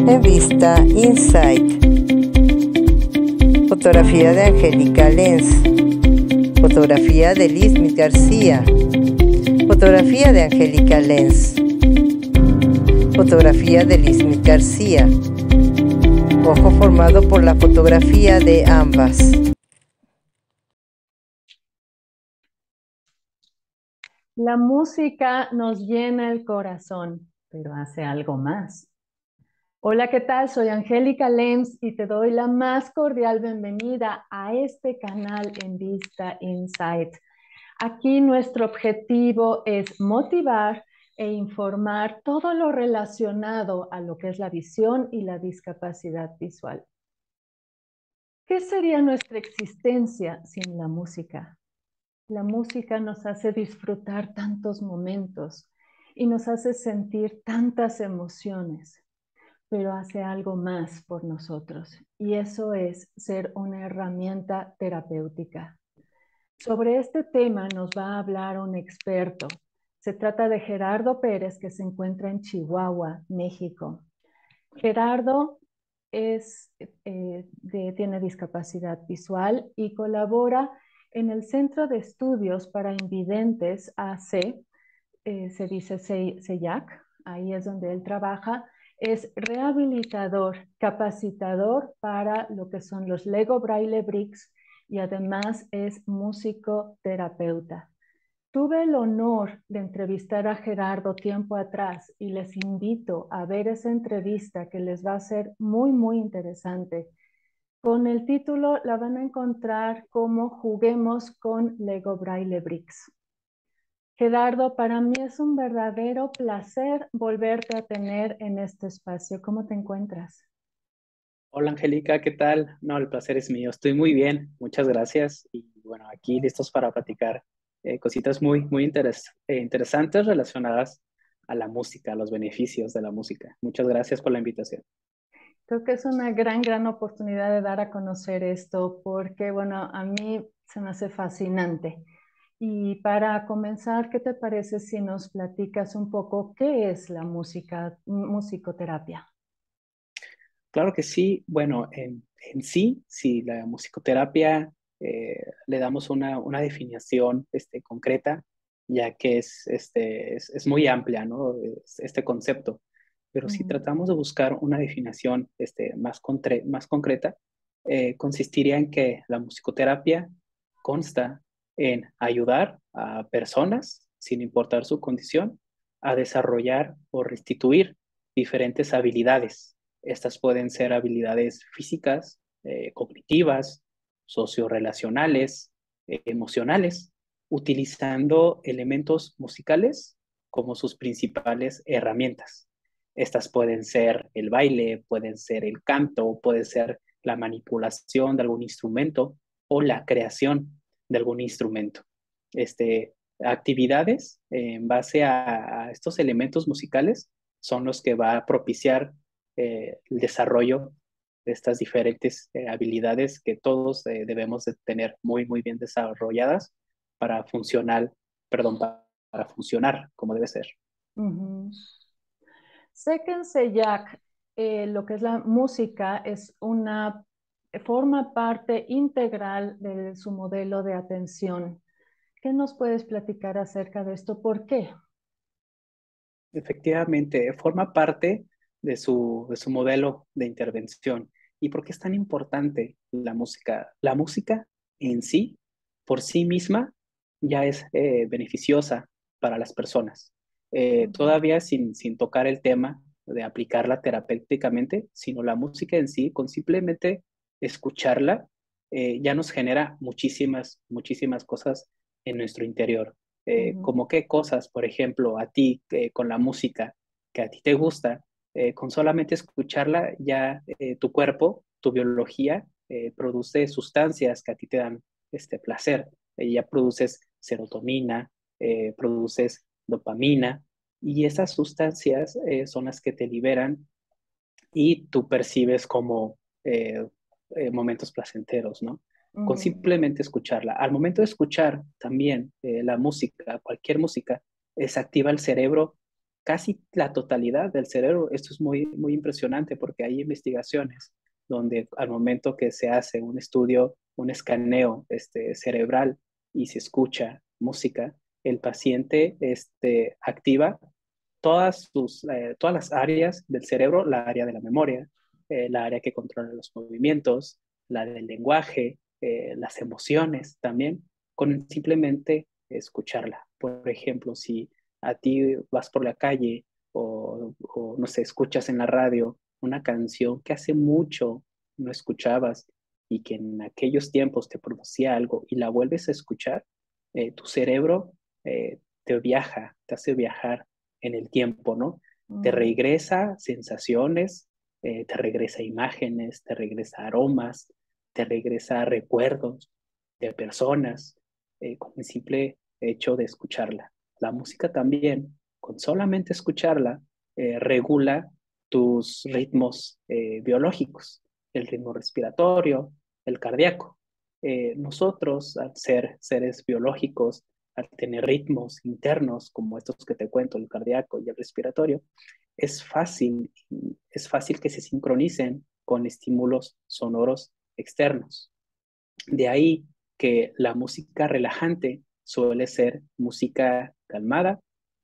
En Vista Insight. Fotografía de Angélica Lenz. Fotografía de Lismith García. Fotografía de Angélica Lenz. Fotografía de Lismith García. Ojo formado por la fotografía de ambas. La música nos llena el corazón, pero hace algo más. Hola, ¿qué tal? Soy Angélica Lenz y te doy la más cordial bienvenida a este canal En Vista Insight. Aquí nuestro objetivo es motivar e informar todo lo relacionado a lo que es la visión y la discapacidad visual. ¿Qué sería nuestra existencia sin la música? La música nos hace disfrutar tantos momentos y nos hace sentir tantas emociones, pero hace algo más por nosotros, y eso es ser una herramienta terapéutica. Sobre este tema nos va a hablar un experto. Se trata de Gerardo Pérez, que se encuentra en Chihuahua, México. Gerardo tiene discapacidad visual y colabora en el Centro de Estudios para Invidentes AC, se dice CEIAC, ahí es donde él trabaja. Es rehabilitador, capacitador para lo que son los Lego Braille Bricks y además es músico terapeuta. Tuve el honor de entrevistar a Gerardo tiempo atrás y les invito a ver esa entrevista que les va a ser muy, muy interesante. Con el título la van a encontrar como Juguemos con Lego Braille Bricks. Gerardo, para mí es un verdadero placer volverte a tener en este espacio. ¿Cómo te encuentras? Hola Angélica, ¿qué tal? No, el placer es mío. Estoy muy bien, muchas gracias. Y bueno, aquí listos para platicar cositas muy interesantes relacionadas a la música, a los beneficios de la música. Muchas gracias por la invitación. Creo que es una gran oportunidad de dar a conocer esto porque, bueno, a mí se me hace fascinante. Y para comenzar, ¿qué te parece si nos platicas un poco qué es la musicoterapia? Claro que sí. Bueno, en sí, si la musicoterapia le damos una definición concreta, ya que es muy amplia, ¿no? Este concepto. Pero si Ujú. tratamos de buscar una definición más concreta, consistiría en que la musicoterapia consta en ayudar a personas, sin importar su condición, a desarrollar o restituir diferentes habilidades. Estas pueden ser habilidades físicas, cognitivas, sociorelacionales, emocionales, utilizando elementos musicales como sus principales herramientas. Estas pueden ser el baile, pueden ser el canto, puede ser la manipulación de algún instrumento o la creación de algún instrumento. Actividades en base a estos elementos musicales son los que va a propiciar el desarrollo de estas diferentes habilidades que todos debemos de tener muy bien desarrolladas para funcionar, perdón, para funcionar como debe ser. Ujú. Sé que en CEIAC lo que es la música forma parte integral de su modelo de atención. ¿Qué nos puedes platicar acerca de esto? ¿Por qué? Efectivamente, forma parte de su modelo de intervención. ¿Y por qué es tan importante la música? La música en sí, por sí misma, ya es beneficiosa para las personas. Ujú. Todavía sin tocar el tema de aplicarla terapéuticamente, sino la música en sí, con simplemente escucharla, ya nos genera muchísimas cosas en nuestro interior. Ujú. Como qué cosas, por ejemplo, a ti con la música que a ti te gusta, con solamente escucharla ya tu cuerpo, tu biología produce sustancias que a ti te dan placer. Ya produces serotonina, produces dopamina y esas sustancias son las que te liberan y tú percibes como momentos placenteros, ¿no? Con Ujú. simplemente escucharla. Al momento de escuchar también la música, cualquier música, se activa el cerebro casi la totalidad del cerebro. Esto es muy, muy impresionante porque hay investigaciones donde al momento que se hace un estudio, un escaneo cerebral y se escucha música, el paciente activa todas las áreas del cerebro, la área de la memoria, la área que controla los movimientos, la del lenguaje, las emociones también, con simplemente escucharla. Por ejemplo, si a ti vas por la calle o no sé, escuchas en la radio una canción que hace mucho no escuchabas y que en aquellos tiempos te producía algo y la vuelves a escuchar, tu cerebro te hace viajar en el tiempo, ¿no? Te regresa sensaciones, te regresa imágenes, te regresa aromas, te regresa recuerdos de personas, con el simple hecho de escucharla. La música también, con solamente escucharla, regula tus ritmos biológicos, el ritmo respiratorio, el cardíaco. Nosotros, al ser seres biológicos, al tener ritmos internos como estos que te cuento, el cardíaco y el respiratorio, es fácil, es fácil que se sincronicen con estímulos sonoros externos. De ahí que la música relajante suele ser música calmada,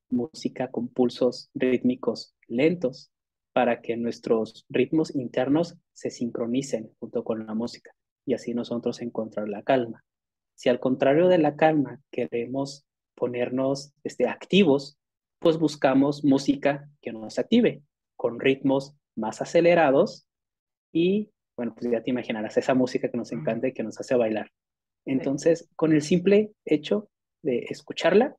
música con pulsos rítmicos lentos, para que nuestros ritmos internos se sincronicen junto con la música y así nosotros encontrar la calma. Si al contrario de la calma queremos ponernos activos, pues buscamos música que nos active, con ritmos más acelerados y, bueno, pues ya te imaginarás esa música que nos encanta y que nos hace bailar. Entonces, con el simple hecho de escucharla,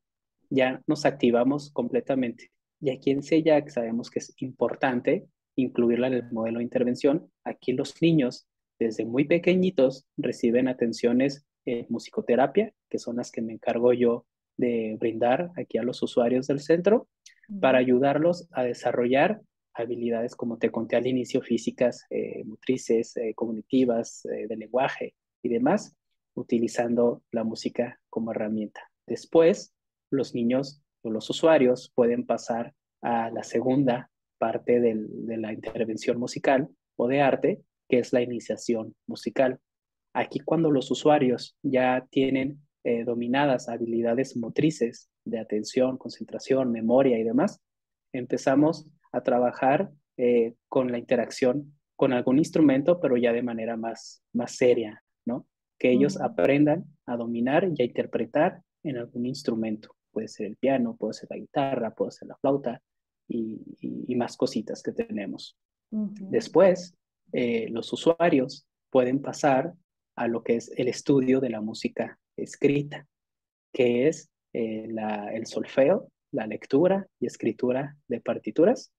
ya nos activamos completamente. Y aquí en CELAC sabemos que es importante incluirla en el modelo de intervención. Aquí los niños, desde muy pequeñitos, reciben atenciones en musicoterapia, que son las que me encargo yo de brindar aquí a los usuarios del centro, para ayudarlos a desarrollar habilidades, como te conté al inicio, físicas, motrices, cognitivas, de lenguaje y demás, utilizando la música como herramienta. Después, los niños o los usuarios pueden pasar a la segunda parte de la intervención musical o de arte, que es la iniciación musical. Aquí cuando los usuarios ya tienen dominadas habilidades motrices de atención, concentración, memoria y demás, empezamos a trabajar con la interacción con algún instrumento, pero ya de manera más seria, ¿no? Que ellos aprendan a dominar y a interpretar en algún instrumento. Puede ser el piano, puede ser la guitarra, puede ser la flauta y más cositas que tenemos. Después, los usuarios pueden pasar a lo que es el estudio de la música escrita, que es el solfeo, la lectura y escritura de partituras,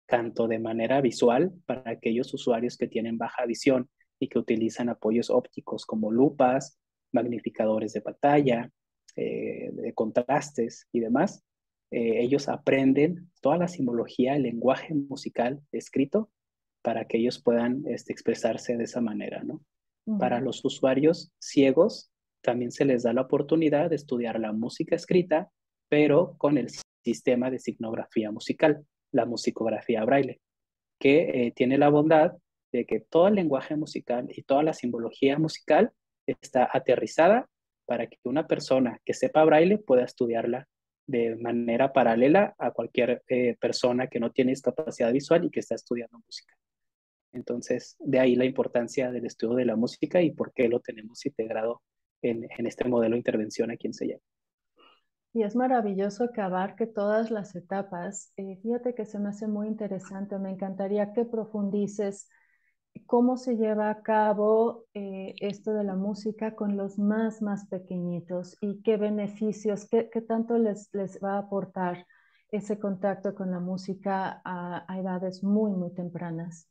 tanto de manera visual para aquellos usuarios que tienen baja visión y que utilizan apoyos ópticos como lupas, magnificadores de pantalla, de contrastes y demás. Ellos aprenden toda la simbología, el lenguaje musical escrito para que ellos puedan expresarse de esa manera, ¿no? Para los usuarios ciegos también se les da la oportunidad de estudiar la música escrita, pero con el sistema de signografía musical, la musicografía braille, que tiene la bondad de que todo el lenguaje musical y toda la simbología musical está aterrizada para que una persona que sepa braille pueda estudiarla de manera paralela a cualquier persona que no tiene discapacidad visual y que está estudiando música. Entonces, de ahí la importancia del estudio de la música y por qué lo tenemos integrado en este modelo de intervención aquí en CELAC. Y es maravilloso que abarque todas las etapas. Fíjate que se me hace muy interesante. Me encantaría que profundices cómo se lleva a cabo esto de la música con los más pequeñitos y qué beneficios, qué tanto les va a aportar ese contacto con la música a edades muy tempranas.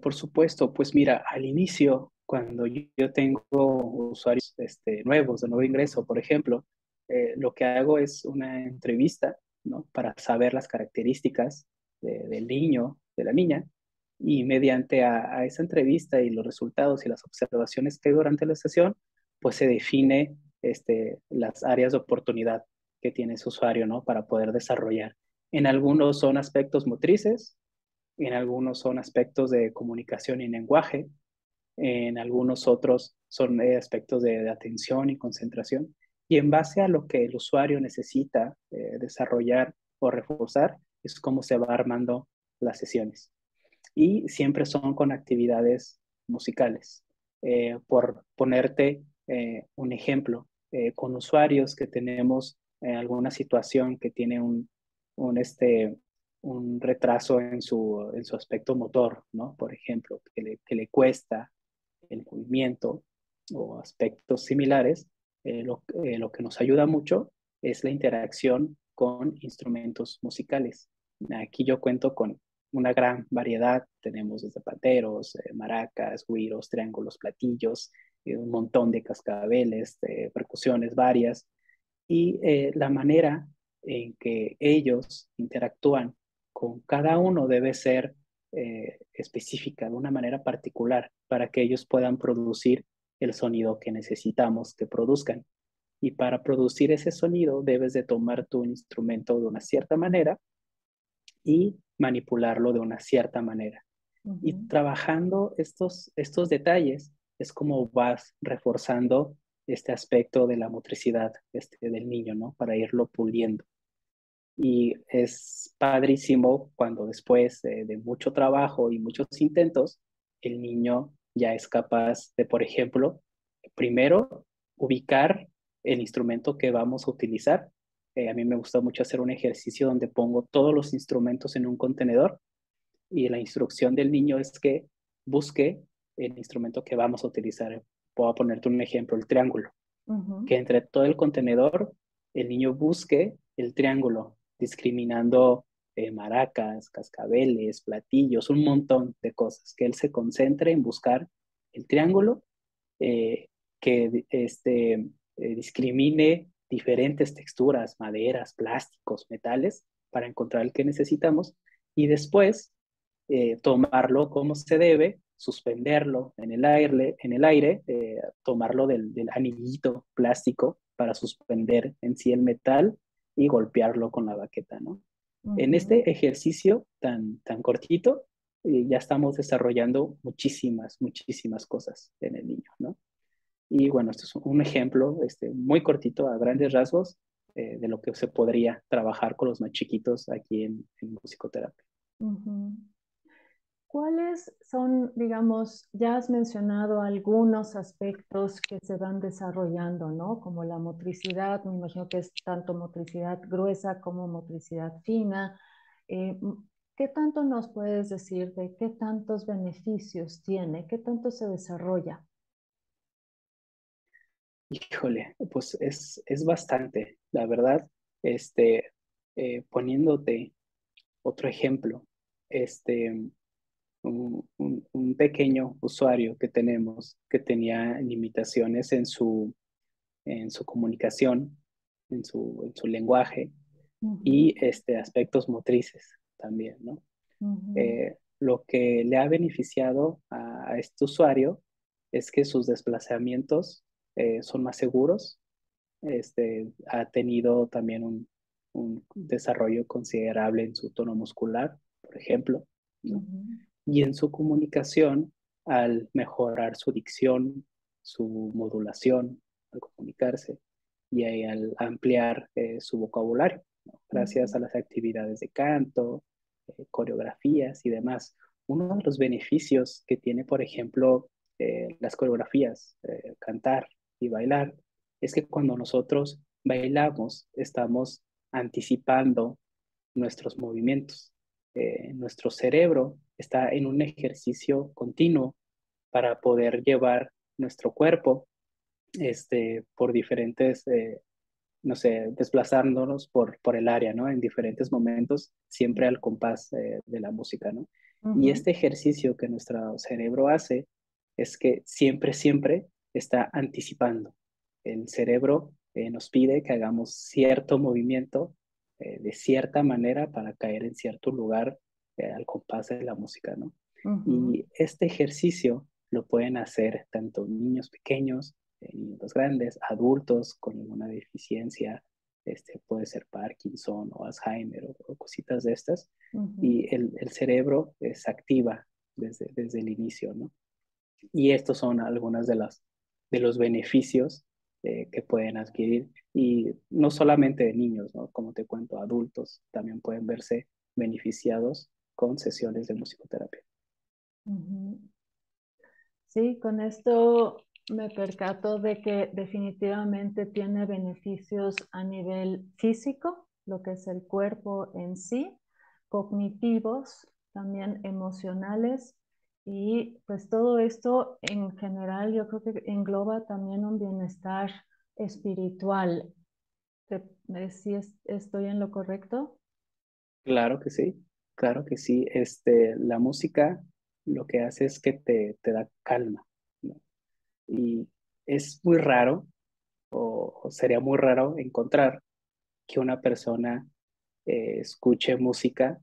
Por supuesto, pues mira, al inicio, cuando yo tengo usuarios nuevos, de nuevo ingreso, por ejemplo, lo que hago es una entrevista, ¿no? Para saber las características del niño, de la niña, y mediante a esa entrevista y los resultados y las observaciones que hay durante la sesión, pues se define las áreas de oportunidad que tiene ese usuario, ¿no? Para poder desarrollar. En algunos son aspectos motrices, en algunos son aspectos de comunicación y lenguaje, en algunos otros son aspectos de atención y concentración. Y en base a lo que el usuario necesita desarrollar o reforzar, es como se va armando las sesiones. Y siempre son con actividades musicales. Por ponerte un ejemplo, con usuarios que tenemos alguna situación que tiene un retraso en su aspecto motor, ¿no? Por ejemplo, que le cuesta el movimiento o aspectos similares, lo que nos ayuda mucho es la interacción con instrumentos musicales. Aquí yo cuento con una gran variedad, tenemos desde panderos, maracas, güiros, triángulos, platillos, un montón de cascabeles, de percusiones varias, y la manera en que ellos interactúan con cada uno debe ser específica, de una manera particular, para que ellos puedan producir el sonido que necesitamos que produzcan. Y para producir ese sonido debes de tomar tu instrumento de una cierta manera y manipularlo de una cierta manera. Y trabajando estos detalles es como vas reforzando este aspecto de la motricidad del niño, ¿no? Para irlo puliendo. Y es padrísimo cuando después de mucho trabajo y muchos intentos, el niño ya es capaz de, por ejemplo, primero ubicar el instrumento que vamos a utilizar. A mí me gusta mucho hacer un ejercicio donde pongo todos los instrumentos en un contenedor y la instrucción del niño es que busque el instrumento que vamos a utilizar. Puedo ponerte un ejemplo, el triángulo, que entre todo el contenedor el niño busque el triángulo, discriminando maracas, cascabeles, platillos, un montón de cosas, que él se concentre en buscar el triángulo, que discrimine diferentes texturas, maderas, plásticos, metales, para encontrar el que necesitamos, y después tomarlo como se debe, suspenderlo en el aire tomarlo del anillito plástico para suspender en sí el metal y golpearlo con la baqueta, ¿no? En este ejercicio tan cortito, ya estamos desarrollando muchísimas cosas en el niño, ¿no? Y bueno, esto es un ejemplo muy cortito, a grandes rasgos, de lo que se podría trabajar con los más chiquitos aquí en musicoterapia. ¿Cuáles son, digamos, ya has mencionado algunos aspectos que se van desarrollando, ¿no? Como la motricidad, me imagino que es tanto motricidad gruesa como motricidad fina. Eh, ¿Qué tanto nos puedes decir de qué tantos beneficios tiene, qué tanto se desarrolla? Híjole, pues es bastante, la verdad, poniéndote otro ejemplo, un pequeño usuario que tenemos que tenía limitaciones en su comunicación, en su lenguaje y aspectos motrices también, ¿no? Lo que le ha beneficiado a este usuario es que sus desplazamientos son más seguros, ha tenido también un desarrollo considerable en su tono muscular, por ejemplo, ¿no? Y en su comunicación, al mejorar su dicción, su modulación, al comunicarse y al ampliar su vocabulario, ¿no? Gracias a las actividades de canto, coreografías y demás. Uno de los beneficios que tiene, por ejemplo, las coreografías, cantar y bailar, es que cuando nosotros bailamos, estamos anticipando nuestros movimientos. Nuestro cerebro está en un ejercicio continuo para poder llevar nuestro cuerpo por diferentes, no sé, desplazándonos por el área, ¿no? En diferentes momentos, siempre al compás de la música, ¿no? Y este ejercicio que nuestro cerebro hace es que siempre está anticipando. El cerebro nos pide que hagamos cierto movimiento de cierta manera para caer en cierto lugar al compás de la música, ¿no? Y este ejercicio lo pueden hacer tanto niños pequeños, niños grandes, adultos con alguna deficiencia puede ser Parkinson o Alzheimer o cositas de estas, Ujú. y el cerebro se activa desde el inicio, ¿no? Y estos son algunas de los beneficios que pueden adquirir. Y no solamente de niños, ¿no? Como te cuento, adultos también pueden verse beneficiados con sesiones de musicoterapia. Ujú. Sí, con esto me percato de que definitivamente tiene beneficios a nivel físico, lo que es el cuerpo en sí, cognitivos, también emocionales y pues todo esto en general yo creo que engloba también un bienestar espiritual. ¿Sí estoy en lo correcto? Claro que sí, claro que sí. La música lo que hace es que te da calma, ¿no? Y es muy raro, o sería muy raro encontrar que una persona escuche música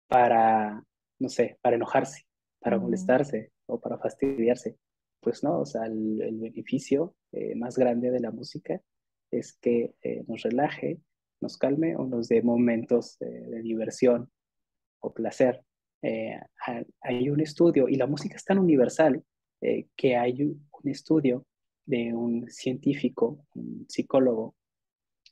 para, no sé, para enojarse, para Ujú, molestarse o para fastidiarse. Pues no, o sea, el beneficio más grande de la música es que nos relaje, nos calme o nos dé momentos de diversión o placer. Hay un estudio, y la música es tan universal que hay un estudio de un científico, un psicólogo,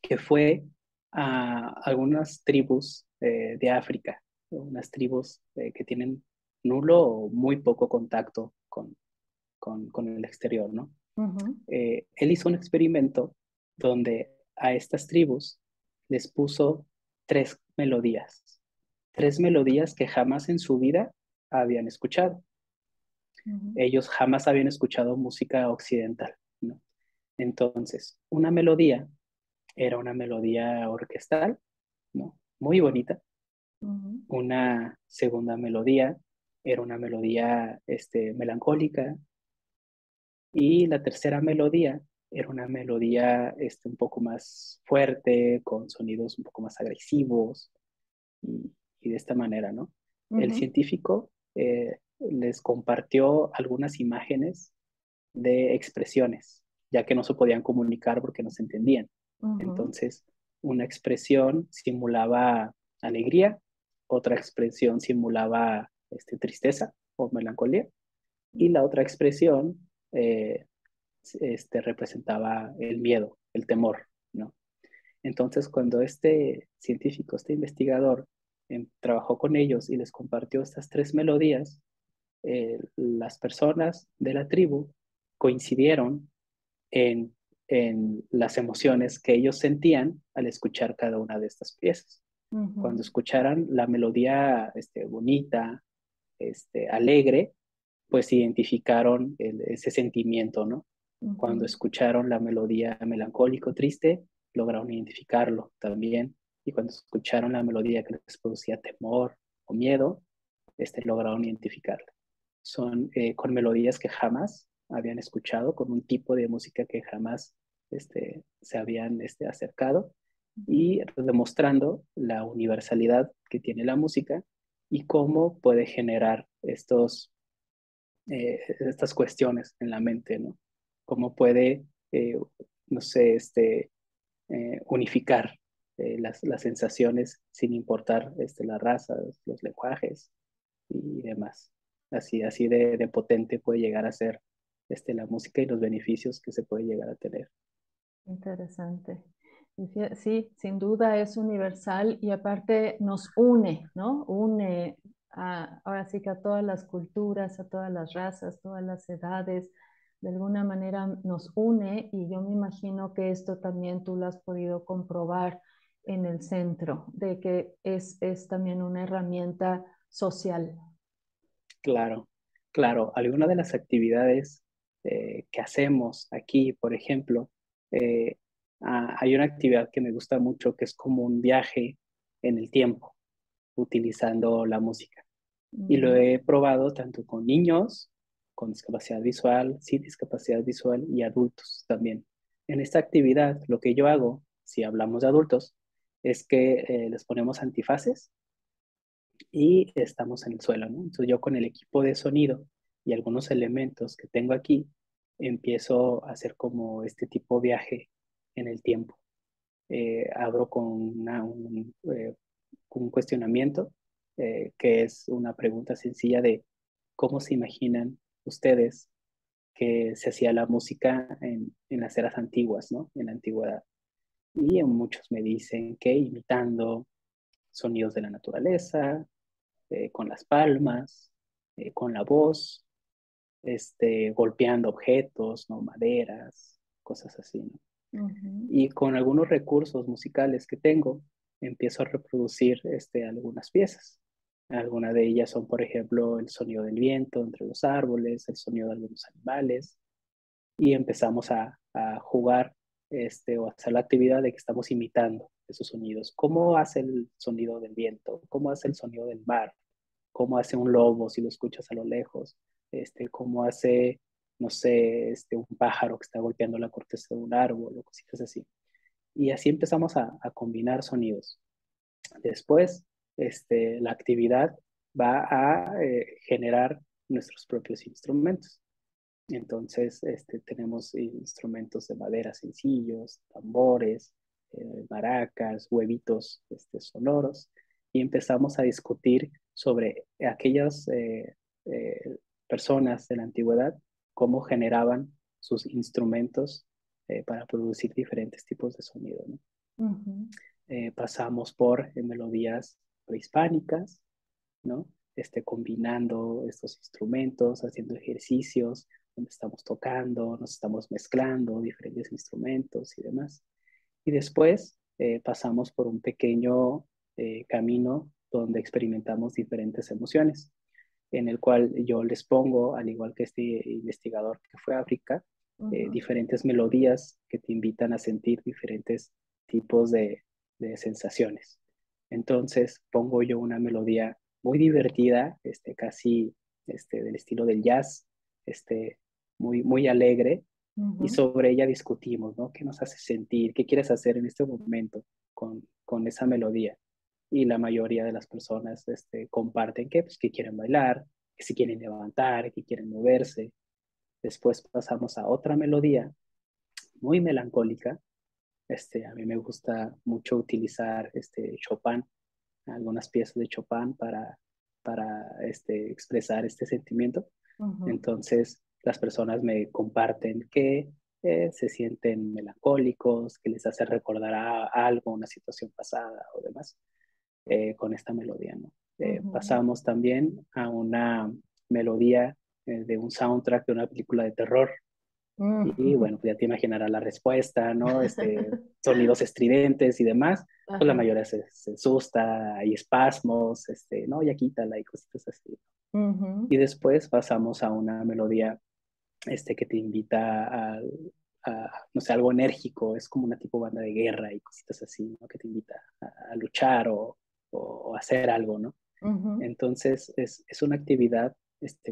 que fue a algunas tribus de África, unas tribus que tienen nulo o muy poco contacto con el exterior, ¿no? ujú, Él hizo un experimento donde a estas tribus les puso tres melodías que jamás en su vida habían escuchado. ujú, Ellos jamás habían escuchado música occidental, ¿no? Entonces, una melodía era una melodía orquestal, ¿no? Muy bonita. ujú, Una segunda melodía era una melodía melancólica, y la tercera melodía era una melodía un poco más fuerte, con sonidos un poco más agresivos, y de esta manera, ¿no? El ujú, científico les compartió algunas imágenes de expresiones, ya que no se podían comunicar porque no se entendían. ujú, Entonces, una expresión simulaba alegría, otra expresión simulaba tristeza o melancolía, y la otra expresión representaba el miedo, el temor, ¿no? Entonces, cuando este científico, este investigador, trabajó con ellos y les compartió estas tres melodías, las personas de la tribu coincidieron en, en las emociones que ellos sentían al escuchar cada una de estas piezas. Cuando ujú, escucharan la melodía bonita, alegre, pues identificaron ese sentimiento, ¿no? Cuando ujú. escucharon la melodía melancólico, triste, lograron identificarlo también. Y cuando escucharon la melodía que les producía temor o miedo, lograron identificarlo. Son con melodías que jamás habían escuchado, con un tipo de música que jamás se habían acercado, y demostrando la universalidad que tiene la música y cómo puede generar estas cuestiones en la mente, ¿no? Cómo puede, no sé, unificar las sensaciones sin importar las razas, los lenguajes y demás. Así de potente puede llegar a ser la música y los beneficios que se puede llegar a tener. Interesante. Y sí, sin duda es universal y aparte nos une, ¿no? Une ahora sí que a todas las culturas, a todas las razas, todas las edades, de alguna manera nos une y yo me imagino que esto también tú lo has podido comprobar en el centro, de que es también una herramienta social. Claro, claro. Algunas de las actividades que hacemos aquí, por ejemplo, eh, hay una actividad que me gusta mucho que es como un viaje en el tiempo, utilizando la música. Y lo Ujú, he probado tanto con niños, con discapacidad visual, sin discapacidad visual y adultos también. En esta actividad, lo que yo hago, si hablamos de adultos, es que les ponemos antifaces y estamos en el suelo, ¿no? Entonces yo con el equipo de sonido y algunos elementos que tengo aquí, empiezo a hacer como este tipo de viaje en el tiempo. abro con un cuestionamiento, que es una pregunta sencilla de cómo se imaginan ustedes que se hacía la música en las eras antiguas, ¿no? En la antigüedad. Y muchos me dicen que imitando sonidos de la naturaleza, con las palmas, con la voz, golpeando objetos, ¿no? Maderas, cosas así, ¿no? Y con algunos recursos musicales que tengo, empiezo a reproducir algunas piezas. Algunas de ellas son, por ejemplo, el sonido del viento entre los árboles, el sonido de algunos animales, y empezamos a jugar o a hacer la actividad de que estamos imitando esos sonidos. ¿Cómo hace el sonido del viento? ¿Cómo hace el sonido del mar? ¿Cómo hace un lobo si lo escuchas a lo lejos? ¿Cómo hace, no sé, un pájaro que está golpeando la corteza de un árbol o cositas así? Y así empezamos a combinar sonidos. Después, la actividad va a generar nuestros propios instrumentos. Entonces, tenemos instrumentos de madera sencillos, tambores, maracas, huevitos sonoros, y empezamos a discutir sobre aquellas personas de la antigüedad, cómo generaban sus instrumentos para producir diferentes tipos de sonido, ¿no? Pasamos por melodías prehispánicas, ¿no? Combinando estos instrumentos, haciendo ejercicios, donde estamos tocando, nos estamos mezclando diferentes instrumentos y demás. Y después pasamos por un pequeño camino donde experimentamos diferentes emociones, en el cual yo les pongo, al igual que este investigador que fue a África, diferentes melodías que te invitan a sentir diferentes tipos de sensaciones. Entonces pongo yo una melodía muy divertida, casi del estilo del jazz, muy, muy alegre, y sobre ella discutimos, ¿no? ¿Qué nos hace sentir? ¿Qué quieres hacer en este momento con esa melodía? Y la mayoría de las personas comparten que, pues, que quieren bailar, que se quieren levantar, que quieren moverse. Después pasamos a otra melodía muy melancólica. A mí me gusta mucho utilizar Chopin, algunas piezas de Chopin para expresar este sentimiento. Entonces, las personas me comparten que se sienten melancólicos, que les hace recordar a algo, una situación pasada o demás, con esta melodía, ¿no? Pasamos también a una melodía de un soundtrack de una película de terror. Y bueno, pues ya te imaginarás la respuesta, ¿no? Sonidos estridentes y demás. Pues la mayoría se asusta, hay espasmos, no, ya quítala y cositas así. Y después pasamos a una melodía que te invita no sé, algo enérgico, es como una tipo banda de guerra y cositas así, ¿no? Que te invita a luchar o hacer algo, ¿no? Entonces es una actividad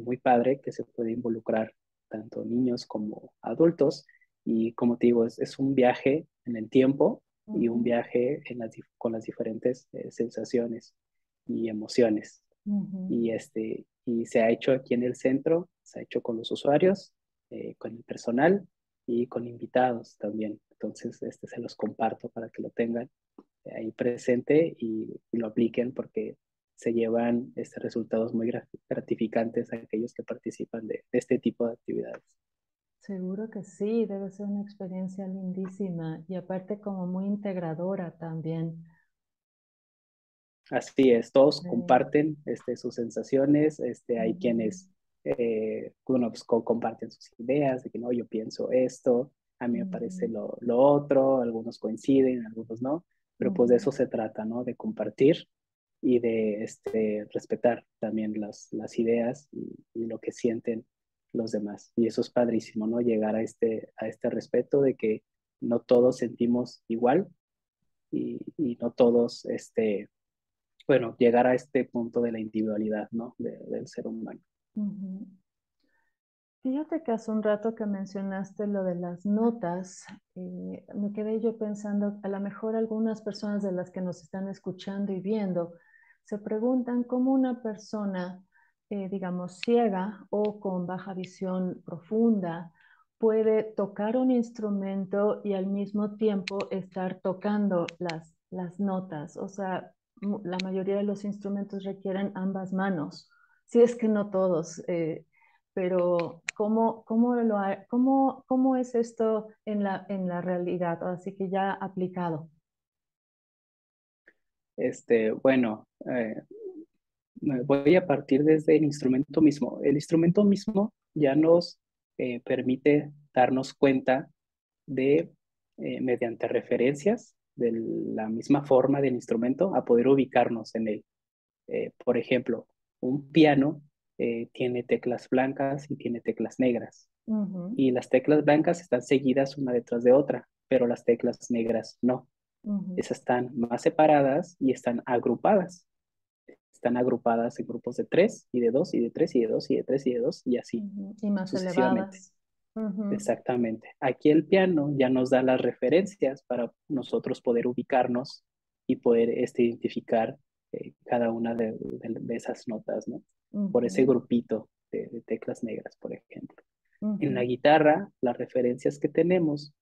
muy padre que se puede involucrar tanto niños como adultos, y como te digo, es un viaje en el tiempo y un viaje con las diferentes sensaciones y emociones. Y se ha hecho aquí en el centro, se ha hecho con los usuarios, con el personal y con invitados también. Entonces, se los comparto para que lo tengan ahí presente y lo apliquen, porque se llevan resultados muy gratificantes a aquellos que participan de este tipo de actividades. Seguro que sí, debe ser una experiencia lindísima y aparte como muy integradora también. Así es, todos Sí. comparten sus sensaciones, hay quienes bueno, pues, comparten sus ideas de que no, yo pienso esto, a mí me parece lo otro, algunos coinciden, algunos no, pero pues de eso se trata, ¿no? De compartir y de respetar también las ideas y lo que sienten los demás. Y eso es padrísimo, ¿no? Llegar a este respeto de que no todos sentimos igual, y no todos, bueno, llegar a este punto de la individualidad, ¿no? Del ser humano. Fíjate que hace un rato que mencionaste lo de las notas, me quedé yo pensando, a lo mejor algunas personas de las que nos están escuchando y viendo se preguntan cómo una persona, digamos, ciega o con baja visión profunda puede tocar un instrumento y al mismo tiempo estar tocando las notas. O sea, la mayoría de los instrumentos requieren ambas manos, si es que no todos. Pero ¿cómo es esto en la realidad? Así que ya aplicado. Bueno, me voy a partir desde el instrumento mismo. El instrumento mismo ya nos permite darnos cuenta de, mediante referencias de la misma forma del instrumento, a poder ubicarnos en él. Por ejemplo, un piano tiene teclas blancas y tiene teclas negras. Ujú, Y las teclas blancas están seguidas una detrás de otra, pero las teclas negras no. ujú, Esas están más separadas y están agrupadas. Están agrupadas en grupos de tres y de dos y de tres y de dos y de tres y de dos y así ujú. Y más sucesivamente. elevadas. Ujú, Exactamente. Aquí el piano ya nos da las referencias para nosotros poder ubicarnos y poder identificar cada una de esas notas, ¿no? Por ese ujú, grupito de teclas negras, por ejemplo. En la ujú, guitarra, las referencias que tenemos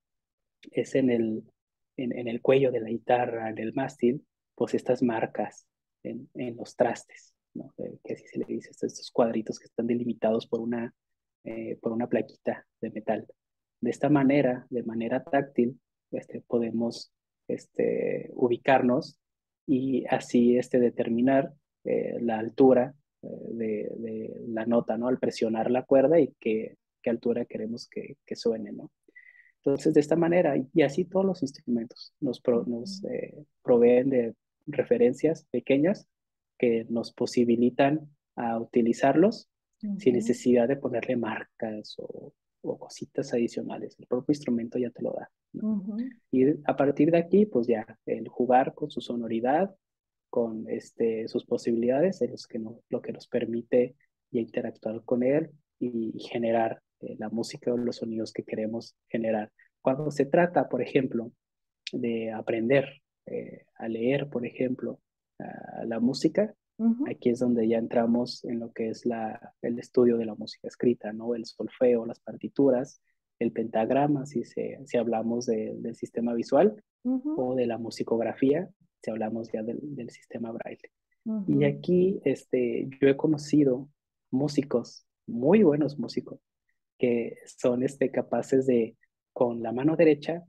es en el cuello de la guitarra, en el mástil, pues estas marcas en los trastes, ¿no? Que así se le dice, estos cuadritos que están delimitados por una plaquita de metal. De esta manera, de manera táctil, podemos ubicarnos y así determinar la altura de la nota, ¿no? Al presionar la cuerda y qué altura queremos que suene, ¿no? Entonces, de esta manera, y así todos los instrumentos nos ujú, proveen de referencias pequeñas que nos posibilitan a utilizarlos sin ujú, necesidad de ponerle marcas o cositas adicionales. El propio instrumento ya te lo da, ¿no? ujú, Y a partir de aquí, pues ya, el jugar con su sonoridad, con sus posibilidades, es lo que nos permite ya interactuar con él y generar la música o los sonidos que queremos generar. Cuando se trata, por ejemplo, de aprender a leer, por ejemplo, la música, ujú. aquí es donde ya entramos en lo que es el estudio de la música escrita, ¿no? El solfeo, las partituras, el pentagrama, si hablamos del sistema visual, Ujú, o de la musicografía, si hablamos ya del sistema braille. Y ujú, aquí yo he conocido músicos, muy buenos músicos, que son capaces de, con la mano derecha,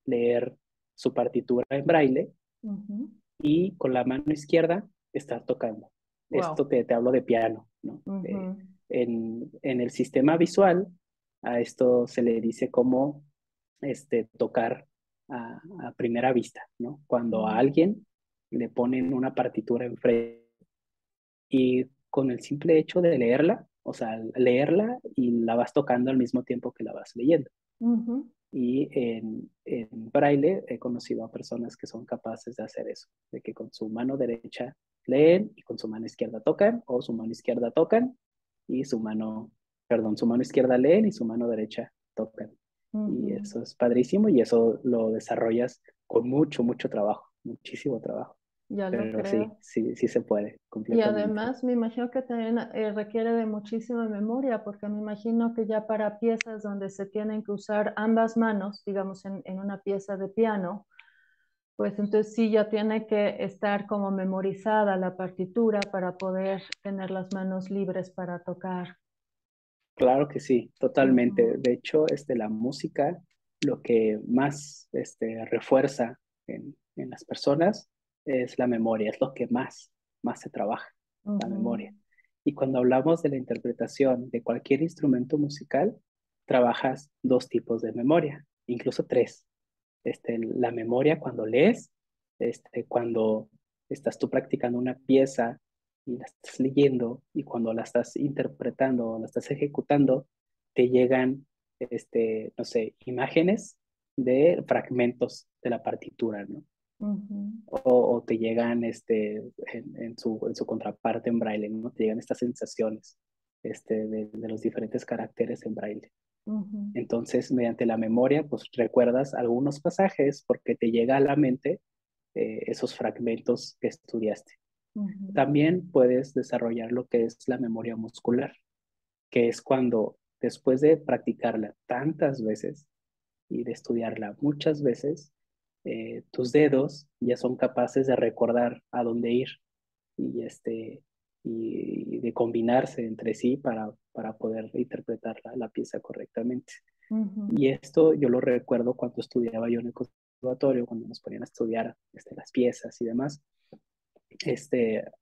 leer su partitura en braille ujú. y con la mano izquierda estar tocando. Esto Wow. te hablo de piano, ¿no? Ujú, En el sistema visual, a esto se le dice como tocar a primera vista, ¿no? Cuando a ujú, alguien le ponen una partitura enfrente y con el simple hecho de leerla, o sea, leerla y la vas tocando al mismo tiempo que la vas leyendo. ujú, Y en braille he conocido a personas que son capaces de hacer eso, de que con su mano derecha leen y con su mano izquierda tocan, o su mano izquierda tocan y su mano izquierda leen y su mano derecha tocan. Y ujú. eso es padrísimo y eso lo desarrollas con mucho, mucho trabajo, muchísimo trabajo. Ya lo Pero sí, creo. sí, sí se puede, Y completamente. además me imagino que también requiere de muchísima memoria, porque me imagino que ya para piezas donde se tienen que usar ambas manos, digamos en una pieza de piano, pues entonces sí ya tiene que estar como memorizada la partitura para poder tener las manos libres para tocar. Claro que sí, totalmente. Ujú, De hecho, la música lo que más refuerza en las personas es la memoria, es lo que más se trabaja, la ujú, memoria. Y cuando hablamos de la interpretación de cualquier instrumento musical, trabajas dos tipos de memoria, incluso tres. La memoria cuando lees, cuando estás tú practicando una pieza y la estás leyendo y cuando la estás interpretando o la estás ejecutando, te llegan, no sé, imágenes de fragmentos de la partitura, ¿no? ujú. O te llegan en su contraparte en braille, ¿no? Te llegan estas sensaciones de los diferentes caracteres en braille. Ujú, Entonces, mediante la memoria, pues recuerdas algunos pasajes porque te llega a la mente esos fragmentos que estudiaste. ujú, También puedes desarrollar lo que es la memoria muscular, que es cuando después de practicarla tantas veces y de estudiarla muchas veces, tus dedos ya son capaces de recordar a dónde ir y, y de combinarse entre sí para poder interpretar la pieza correctamente. Ujú. Y esto yo lo recuerdo cuando estudiaba yo en el conservatorio, cuando nos ponían a estudiar las piezas y demás.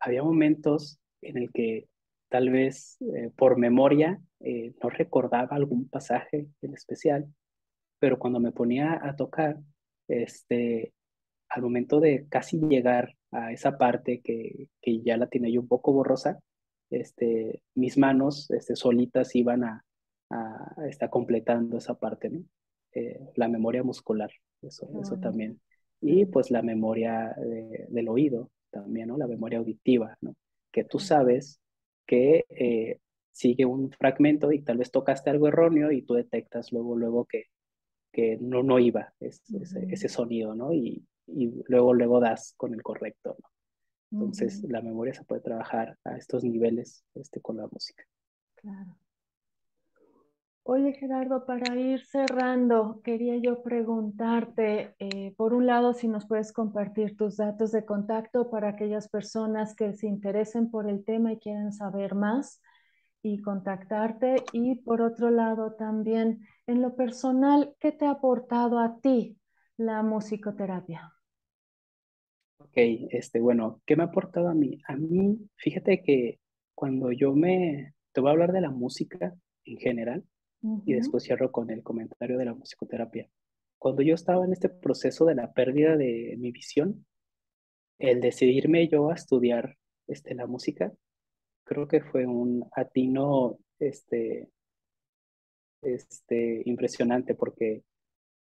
Había momentos en el que tal vez por memoria no recordaba algún pasaje en especial, pero cuando me ponía a tocar, al momento de casi llegar a esa parte que ya la tenía yo un poco borrosa, mis manos solitas iban a estar completando esa parte, ¿no? La memoria muscular, Qué eso bonito. también. Y Sí, pues la memoria del oído también, ¿no? La memoria auditiva, ¿no? Que tú claro. sabes que sigue un fragmento y tal vez tocaste algo erróneo y tú detectas luego que no iba Ujú, ese sonido, ¿no? Y luego das con el correcto, ¿no? Entonces, ujú, la memoria se puede trabajar a estos niveles con la música. claro. Oye, Gerardo, para ir cerrando, quería yo preguntarte, por un lado, si nos puedes compartir tus datos de contacto para aquellas personas que se interesen por el tema y quieren saber más y contactarte. Y por otro lado, también, en lo personal, ¿qué te ha aportado a ti la musicoterapia? Ok, bueno, ¿qué me ha aportado a mí? A mí, fíjate que cuando te voy a hablar de la música en general y Ujú, después cierro con el comentario de la musicoterapia. Cuando yo estaba en este proceso de la pérdida de mi visión, el decidirme yo a estudiar la música, creo que fue un atino impresionante porque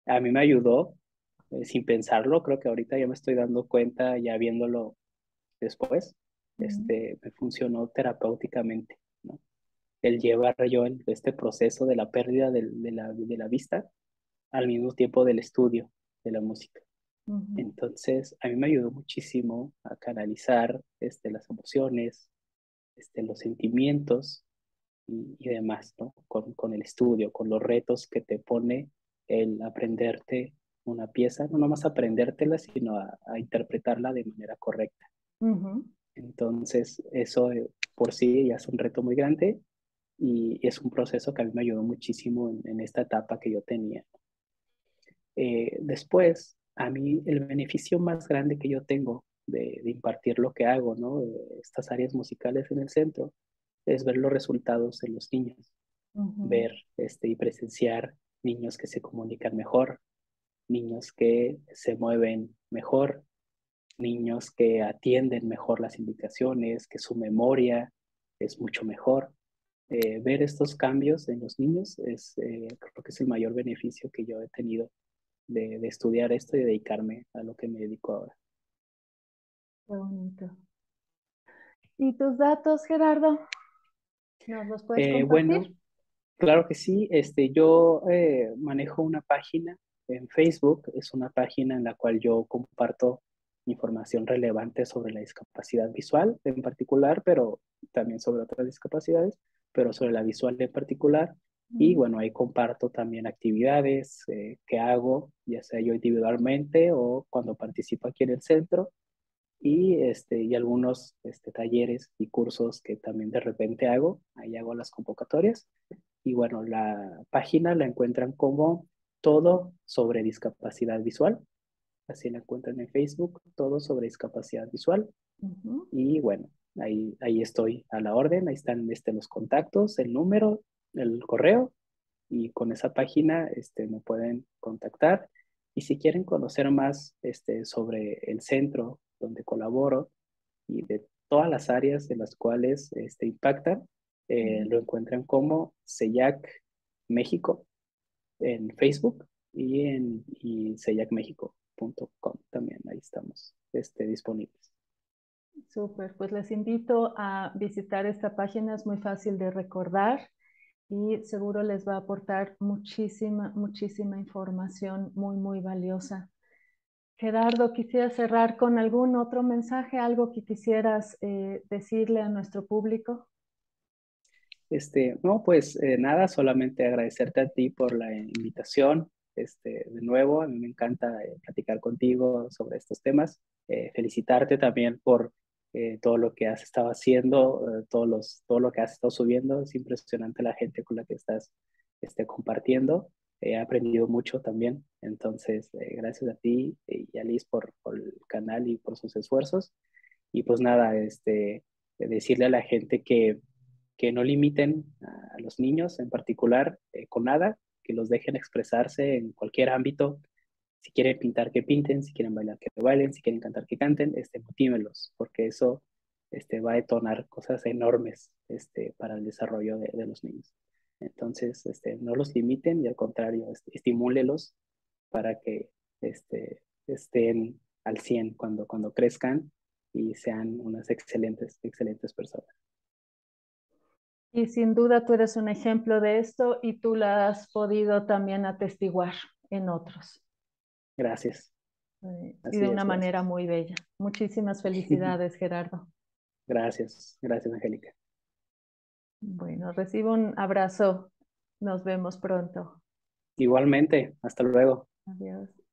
a mí me ayudó sin pensarlo, creo que ahorita ya me estoy dando cuenta, ya viéndolo después, ujú, me funcionó terapéuticamente, ¿no? El llevar yo este proceso de la pérdida de la vista al mismo tiempo del estudio de la música. ujú, Entonces, a mí me ayudó muchísimo a canalizar las emociones, los sentimientos y demás, ¿no? Con el estudio, con los retos que te pone el aprenderte una pieza, no nomás aprendértela, sino a interpretarla de manera correcta. ujú, Entonces, eso por sí ya es un reto muy grande y es un proceso que a mí me ayudó muchísimo en esta etapa que yo tenía. Después, a mí el beneficio más grande que yo tengo de impartir lo que hago, ¿no? Estas áreas musicales en el centro, es ver los resultados en los niños, ujú, ver y presenciar niños que se comunican mejor, niños que se mueven mejor, niños que atienden mejor las indicaciones, que su memoria es mucho mejor. Ver estos cambios en los niños creo que es el mayor beneficio que yo he tenido de estudiar esto y dedicarme a lo que me dedico ahora. qué bonito. ¿Y tus datos, Gerardo? ¿Nos los puedes Bueno, compartir? claro que sí. Yo manejo una página en Facebook. Es una página en la cual yo comparto información relevante sobre la discapacidad visual en particular, pero también sobre otras discapacidades, pero sobre la visual en particular. Y Mm, bueno, ahí comparto también actividades que hago, ya sea yo individualmente o cuando participo aquí en el centro y algunos talleres y cursos que también de repente hago. Ahí hago las convocatorias. Y bueno, la página la encuentran como Todo sobre Discapacidad Visual. Así la encuentran en Facebook, Todo sobre Discapacidad Visual. ujú. Y bueno, ahí estoy a la orden. Ahí están los contactos, el número, el correo. Y con esa página me pueden contactar. Y si quieren conocer más sobre el centro donde colaboro, y de todas las áreas de las cuales impactan, Ujú. lo encuentran como CELAC México en Facebook y ceyacmexico.com también, ahí estamos disponibles. Súper, pues les invito a visitar esta página, es muy fácil de recordar y seguro les va a aportar muchísima, muchísima información muy, muy valiosa. Gerardo, quisiera cerrar con algún otro mensaje, algo que quisieras decirle a nuestro público. No, pues nada, solamente agradecerte a ti por la invitación. De nuevo, a mí me encanta platicar contigo sobre estos temas. Felicitarte también por todo lo que has estado haciendo, todo lo que has estado subiendo. Es impresionante la gente con la que estás compartiendo. He aprendido mucho también. Entonces, gracias a ti y a Liz por el canal y por sus esfuerzos. Y pues nada, decirle a la gente que no limiten a los niños en particular con nada, que los dejen expresarse en cualquier ámbito. Si quieren pintar, que pinten, si quieren bailar, que bailen, si quieren cantar, que canten, motívenlos, porque eso va a detonar cosas enormes para el desarrollo de los niños. Entonces, no los limiten y al contrario, estimúlelos para que estén al 100 cuando crezcan y sean unas excelentes, excelentes personas. Y sin duda tú eres un ejemplo de esto y tú la has podido también atestiguar en otros. Gracias. Y Así de una es, manera gracias. muy bella. Muchísimas felicidades, Gerardo. Gracias, gracias, Angélica. Bueno, recibo un abrazo. Nos vemos pronto. Igualmente, hasta luego. Adiós.